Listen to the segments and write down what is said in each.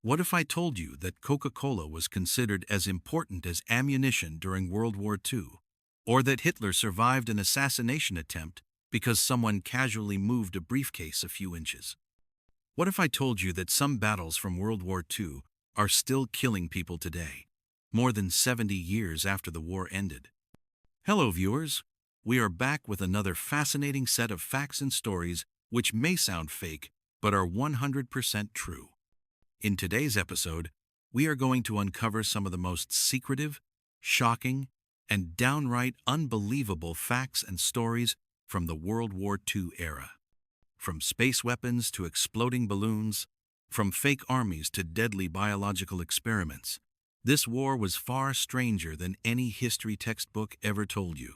What if I told you that Coca-Cola was considered as important as ammunition during World War II? Or that Hitler survived an assassination attempt because someone casually moved a briefcase a few inches? What if I told you that some battles from World War II are still killing people today, more than 70 years after the war ended? Hello, viewers. We are back with another fascinating set of facts and stories which may sound fake, but are 100% true. In today's episode, we are going to uncover some of the most secretive, shocking, and downright unbelievable facts and stories from the World War II era. From space weapons to exploding balloons, from fake armies to deadly biological experiments, this war was far stranger than any history textbook ever told you.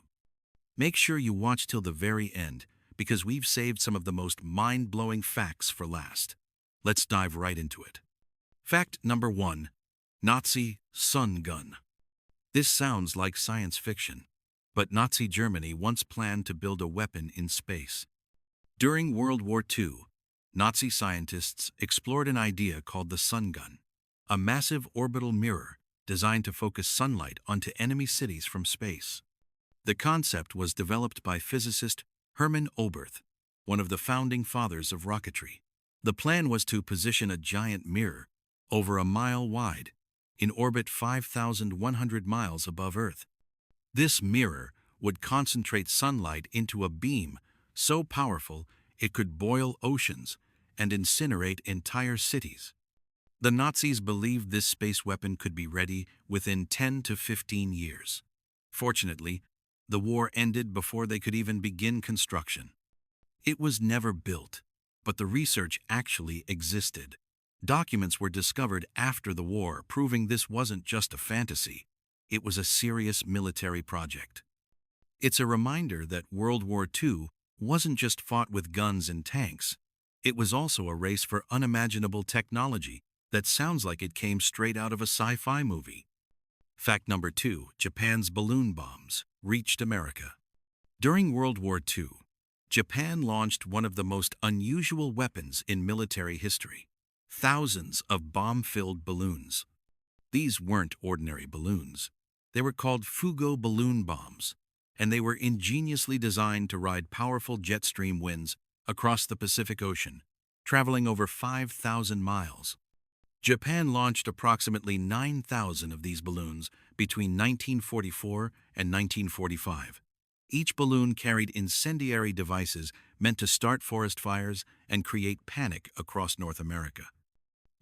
Make sure you watch till the very end, because we've saved some of the most mind-blowing facts for last. Let's dive right into it. Fact number 1. Nazi sun gun. This sounds like science fiction, but Nazi Germany once planned to build a weapon in space. During World War II, Nazi scientists explored an idea called the sun gun, a massive orbital mirror designed to focus sunlight onto enemy cities from space. The concept was developed by physicist Hermann Oberth, one of the founding fathers of rocketry. The plan was to position a giant mirror over a mile wide, in orbit 5,100 miles above Earth. This mirror would concentrate sunlight into a beam so powerful it could boil oceans and incinerate entire cities. The Nazis believed this space weapon could be ready within 10 to 15 years. Fortunately, the war ended before they could even begin construction. It was never built, but the research actually existed. Documents were discovered after the war proving this wasn't just a fantasy, it was a serious military project. It's a reminder that World War II wasn't just fought with guns and tanks, it was also a race for unimaginable technology that sounds like it came straight out of a sci-fi movie. Fact number 2. Japan's balloon bombs reached America. During World War II, Japan launched one of the most unusual weapons in military history. Thousands of bomb-filled balloons. These weren't ordinary balloons. They were called Fugo balloon bombs, and they were ingeniously designed to ride powerful jet stream winds across the Pacific Ocean, traveling over 5,000 miles. Japan launched approximately 9,000 of these balloons between 1944 and 1945. Each balloon carried incendiary devices meant to start forest fires and create panic across North America.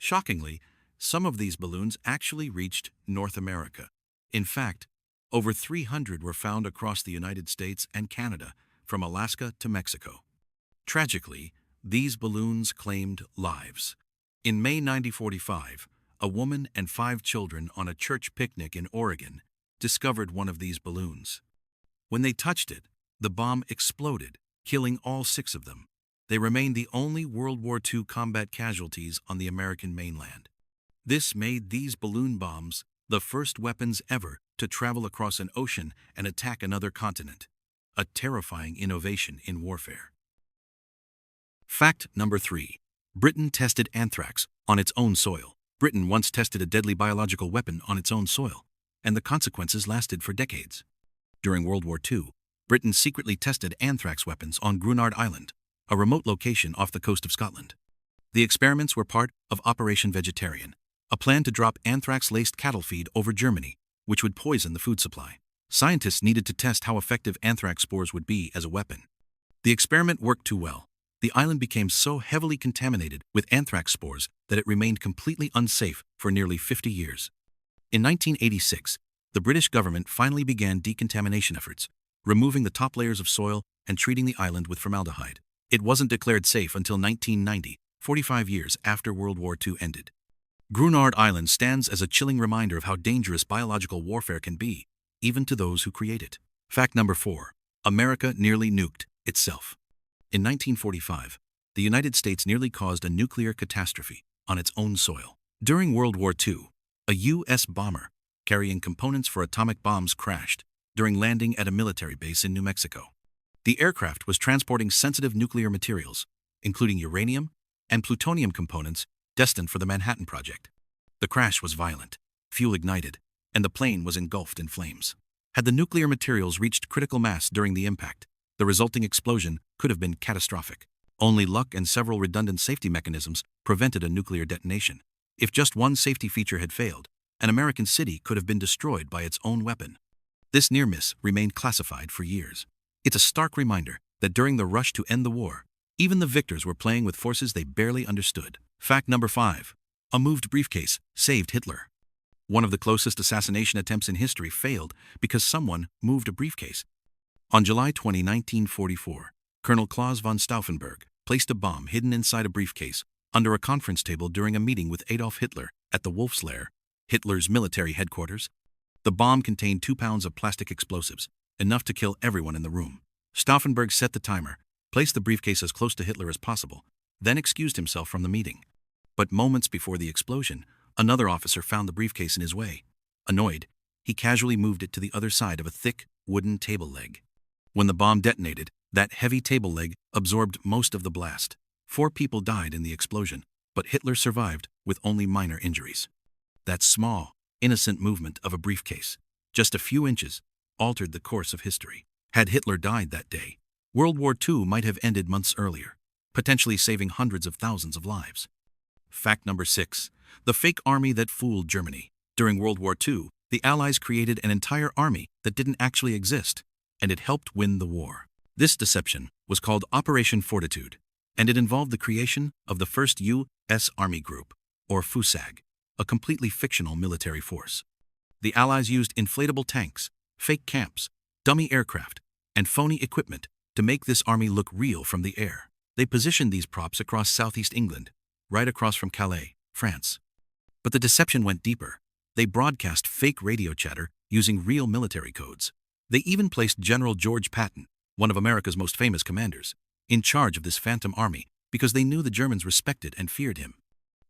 Shockingly, some of these balloons actually reached North America. In fact, over 300 were found across the United States and Canada, from Alaska to Mexico. Tragically, these balloons claimed lives. In May 1945, a woman and 5 children on a church picnic in Oregon discovered one of these balloons. When they touched it, the bomb exploded, killing all 6 of them. They remained the only World War II combat casualties on the American mainland. This made these balloon bombs the first weapons ever to travel across an ocean and attack another continent, a terrifying innovation in warfare. Fact number 3. Britain tested anthrax on its own soil. Britain once tested a deadly biological weapon on its own soil, and the consequences lasted for decades. During World War II, Britain secretly tested anthrax weapons on Grunard Island, a remote location off the coast of Scotland. The experiments were part of Operation Vegetarian, a plan to drop anthrax-laced cattle feed over Germany, which would poison the food supply. Scientists needed to test how effective anthrax spores would be as a weapon. The experiment worked too well. The island became so heavily contaminated with anthrax spores that it remained completely unsafe for nearly 50 years. In 1986, the British government finally began decontamination efforts, removing the top layers of soil and treating the island with formaldehyde. It wasn't declared safe until 1990, 45 years after World War II ended. Grunard Island stands as a chilling reminder of how dangerous biological warfare can be, even to those who create it. Fact number 4. America nearly nuked itself. In 1945, the United States nearly caused a nuclear catastrophe on its own soil. During World War II, a U.S. bomber carrying components for atomic bombs crashed during landing at a military base in New Mexico. The aircraft was transporting sensitive nuclear materials, including uranium and plutonium components destined for the Manhattan Project. The crash was violent. Fuel ignited, and the plane was engulfed in flames. Had the nuclear materials reached critical mass during the impact, the resulting explosion could have been catastrophic. Only luck and several redundant safety mechanisms prevented a nuclear detonation. If just one safety feature had failed, an American city could have been destroyed by its own weapon. This near miss remained classified for years. It's a stark reminder that during the rush to end the war, even the victors were playing with forces they barely understood. Fact number 5. A moved briefcase saved Hitler. One of the closest assassination attempts in history failed because someone moved a briefcase. On July 20, 1944, Colonel Klaus von Stauffenberg placed a bomb hidden inside a briefcase under a conference table during a meeting with Adolf Hitler at the Wolf's Lair, Hitler's military headquarters. The bomb contained 2 pounds of plastic explosives, enough to kill everyone in the room. Stauffenberg set the timer, placed the briefcase as close to Hitler as possible, then excused himself from the meeting. But moments before the explosion, another officer found the briefcase in his way. Annoyed, he casually moved it to the other side of a thick, wooden table leg. When the bomb detonated, that heavy table leg absorbed most of the blast. 4 people died in the explosion, but Hitler survived with only minor injuries. That small, innocent movement of a briefcase, just a few inches, altered the course of history. Had Hitler died that day, World War II might have ended months earlier, potentially saving hundreds of thousands of lives. Fact number 6. The fake army that fooled Germany. During World War II, the Allies created an entire army that didn't actually exist, and it helped win the war. This deception was called Operation Fortitude, and it involved the creation of the first U.S. Army Group, or FUSAG, a completely fictional military force. The Allies used inflatable tanks, fake camps, dummy aircraft, and phony equipment to make this army look real from the air. They positioned these props across southeast England, right across from Calais, France. But the deception went deeper. They broadcast fake radio chatter using real military codes. They even placed General George Patton, one of America's most famous commanders, in charge of this phantom army because they knew the Germans respected and feared him.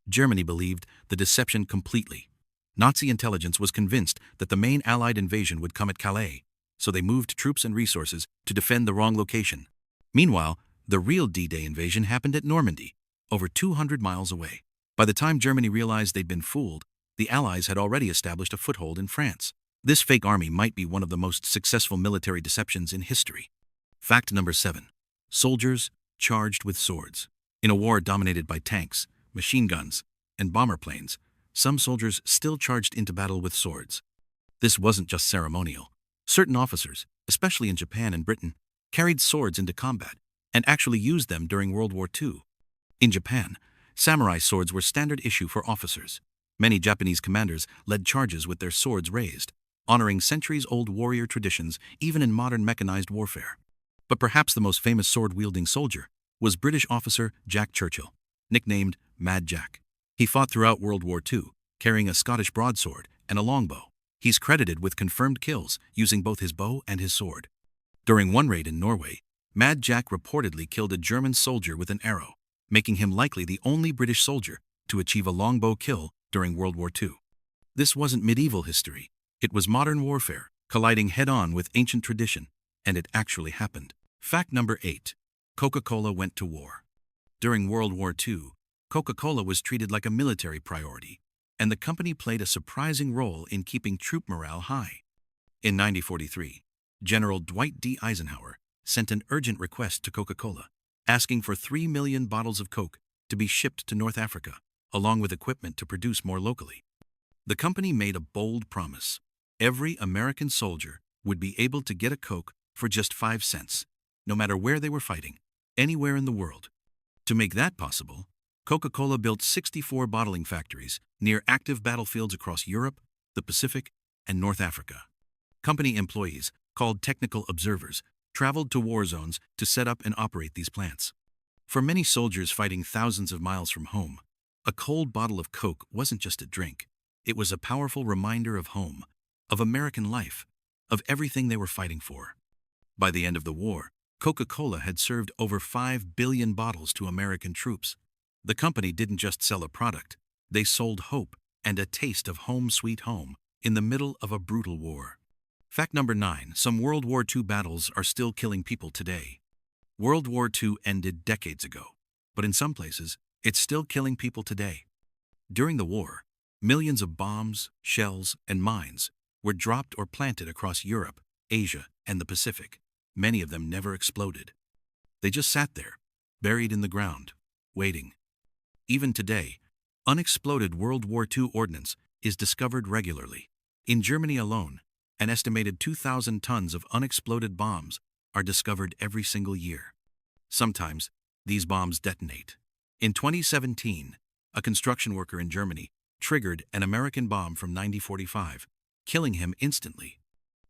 Germany believed the deception completely. Nazi intelligence was convinced that the main Allied invasion would come at Calais, so they moved troops and resources to defend the wrong location. Meanwhile, the real D-Day invasion happened at Normandy, over 200 miles away. By the time Germany realized they'd been fooled, the Allies had already established a foothold in France. This fake army might be one of the most successful military deceptions in history. Fact number 7. Soldiers charged with swords. In a war dominated by tanks, machine guns, and bomber planes, some soldiers still charged into battle with swords. This wasn't just ceremonial. Certain officers, especially in Japan and Britain, carried swords into combat and actually used them during World War II. In Japan, samurai swords were standard issue for officers. Many Japanese commanders led charges with their swords raised, honoring centuries-old warrior traditions even in modern mechanized warfare. But perhaps the most famous sword-wielding soldier was British officer Jack Churchill, nicknamed Mad Jack. He fought throughout World War II, carrying a Scottish broadsword and a longbow. He's credited with confirmed kills using both his bow and his sword. During one raid in Norway, Mad Jack reportedly killed a German soldier with an arrow, making him likely the only British soldier to achieve a longbow kill during World War II. This wasn't medieval history. It was modern warfare, colliding head-on with ancient tradition, and it actually happened. Fact number 8. Coca-Cola went to war. During World War II, Coca-Cola was treated like a military priority, and the company played a surprising role in keeping troop morale high. In 1943, General Dwight D. Eisenhower sent an urgent request to Coca-Cola, asking for 3 million bottles of Coke to be shipped to North Africa, along with equipment to produce more locally. The company made a bold promise. Every American soldier would be able to get a Coke for just 5 cents, no matter where they were fighting, anywhere in the world. To make that possible, Coca-Cola built 64 bottling factories near active battlefields across Europe, the Pacific, and North Africa. Company employees, called technical observers, traveled to war zones to set up and operate these plants. For many soldiers fighting thousands of miles from home, a cold bottle of Coke wasn't just a drink. It was a powerful reminder of home, of American life, of everything they were fighting for. By the end of the war, Coca-Cola had served over 5 billion bottles to American troops. The company didn't just sell a product, they sold hope and a taste of home sweet home in the middle of a brutal war. Fact number 9. Some World War II battles are still killing people today. World War II ended decades ago, but in some places, it's still killing people today. During the war, Millions of bombs, shells, and mines were dropped or planted across Europe, Asia, and the Pacific. Many of them never exploded. They just sat there, buried in the ground, waiting. Even today, unexploded World War II ordnance is discovered regularly. In Germany alone, an estimated 2,000 tons of unexploded bombs are discovered every single year. Sometimes, these bombs detonate. In 2017, a construction worker in Germany triggered an American bomb from 1945, killing him instantly.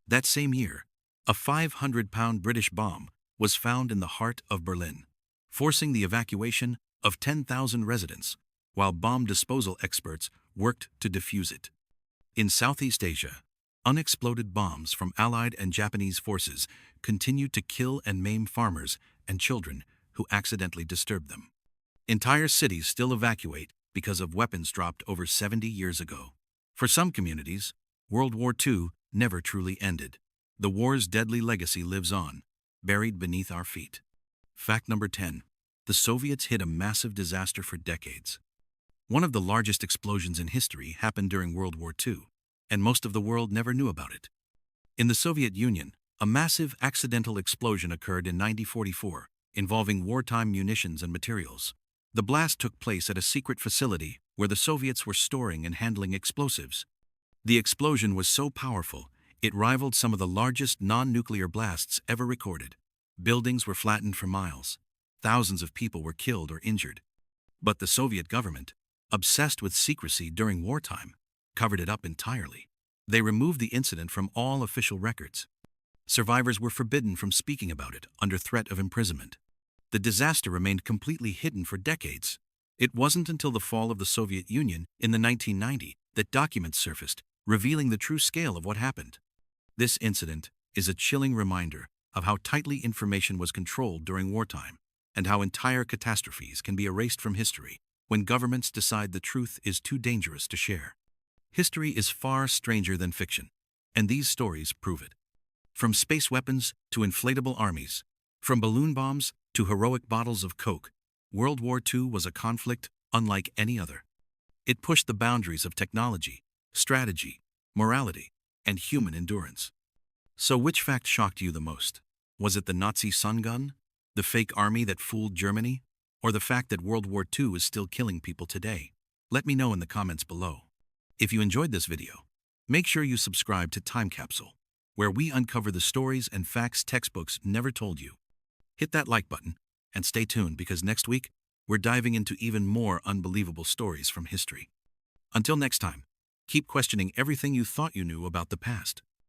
That same year, a 500-pound British bomb was found in the heart of Berlin, forcing the evacuation of 10,000 residents, while bomb disposal experts worked to defuse it. In Southeast Asia, unexploded bombs from Allied and Japanese forces continued to kill and maim farmers and children who accidentally disturbed them. Entire cities still evacuate because of weapons dropped over 70 years ago. For some communities, World War II never truly ended. The war's deadly legacy lives on, buried beneath our feet. Fact number 10. The Soviets hid a massive disaster for decades. One of the largest explosions in history happened during World War II, and most of the world never knew about it. In the Soviet Union, a massive accidental explosion occurred in 1944, involving wartime munitions and materials. The blast took place at a secret facility where the Soviets were storing and handling explosives. The explosion was so powerful, it rivaled some of the largest non-nuclear blasts ever recorded. Buildings were flattened for miles. Thousands of people were killed or injured. But the Soviet government, obsessed with secrecy during wartime, covered it up entirely. They removed the incident from all official records. Survivors were forbidden from speaking about it under threat of imprisonment. The disaster remained completely hidden for decades. It wasn't until the fall of the Soviet Union in the 1990s that documents surfaced, revealing the true scale of what happened. This incident is a chilling reminder of how tightly information was controlled during wartime, and how entire catastrophes can be erased from history when governments decide the truth is too dangerous to share. History is far stranger than fiction, and these stories prove it. From space weapons to inflatable armies, from balloon bombs to heroic bottles of Coke, World War II was a conflict unlike any other. It pushed the boundaries of technology, strategy, morality, and human endurance. So which fact shocked you the most? Was it the Nazi sun gun, the fake army that fooled Germany, or the fact that World War II is still killing people today? Let me know in the comments below. If you enjoyed this video, make sure you subscribe to Time Capsule, where we uncover the stories and facts textbooks never told you. Hit that like button and stay tuned, because next week we're diving into even more unbelievable stories from history. Until next time, keep questioning everything you thought you knew about the past.